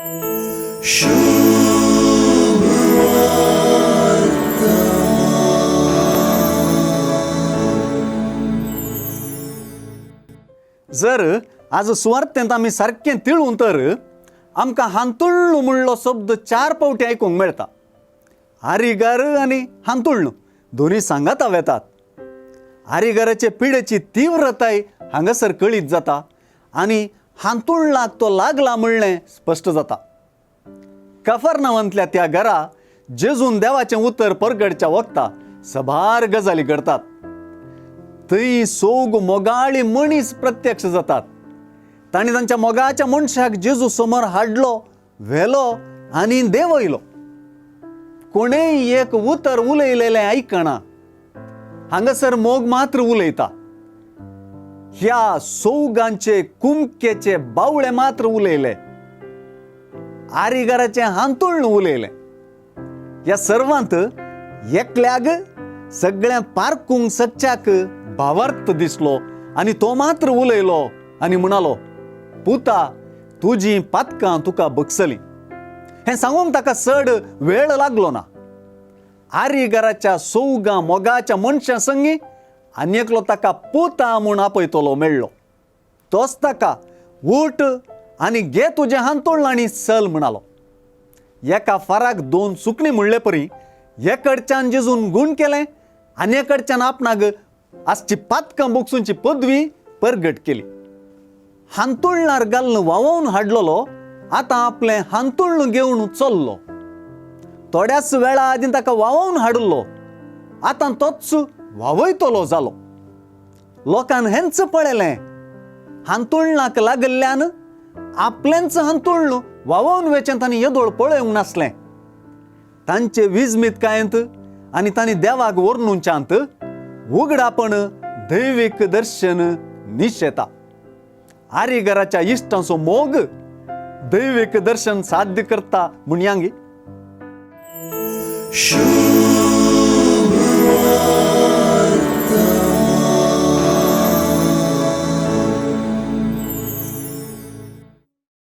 जर आज सुवार्थेंत आमी सारकें तिळून तर आमकां हांतुळ्ळू म्हणलो शब्द 4 पावटी आयकूंक मेळटा. आरिगार आनी हांतुळ्ळू दोनी सांगाताव येतात. आरिगाराचे पिडेची तीव्रताय हांगासर कळीत जाता आनी हांतुळ्ळाक तो लागला म्हणलें स्पश्ट जाता. कफरनावांतल्या त्या घरा जेजून देवाचें उतर परगडच्या वखता सबार गजाली घडतात. थंय सोग मोगाळी मनीस प्रत्यक्ष जातात. तांणी तांच्या मोगाच्या मनशाक जेजू समोर हाडलो, व्हेलो आनी देंवयलो. कोणेय एक उतर उलयलेलें आयकना. हांगासर मोग मात्र उलयता. ह्या सोगांचे कुमकेचे बावळे मात्र उलयले. आरिगाराचें हांतुळ्ळ उलयलें. ह्या सर्वांत एकल्याक सगळ्या पारकूंक सच्च्याक भावार्थ दिसलो आनी तो मात्र उलयलो आनी म्हणालो, पुता तुजीं पातकां तुका बक्षली. हें सांगूंक ताका चड वेळ लागलो ना. आरिगाराच्या सोगा मोगाच्या मनशां संगी आनी एकलो ताका पुता म्हूण आपयतलो मेळ्ळो. तोच ताका उठ आनी घे तुजें हांतुळ्ळ आनी चल म्हणालो. एका फाराक 2 सुकणीं म्हणले परी एकडच्यान जेजून गूण केलें आनी एकडच्यान आपणाक आजची पातकां बोगसूंची पदवी परगट केली. हांतुळ्ळार घालून व्हांवोवन हाडलोलो आतां आपलें हांतुळ्ळ घेवन चल्लो. थोड्याच वेळा आदीं ताका व्हांवोवन हाडलो, आतां तोच व्हांवयतलो जालो. लोकांन हेंच पळयलें. हांतुळ्ळाक लागल्ल्यान आपलेंच हांतुळ्ळ व्हांवोवन वेचें तांणी येदोळ पळयोंक नासलें. तांचे विजमीतकायेंत आनी तांणी देवाक वर्णुच्यात उगडापण दैवीक दर्शन निशेता. आरिगाराच्या इश्टांचो मोग दैवीक दर्शन साध्य करता म्हण यांगी.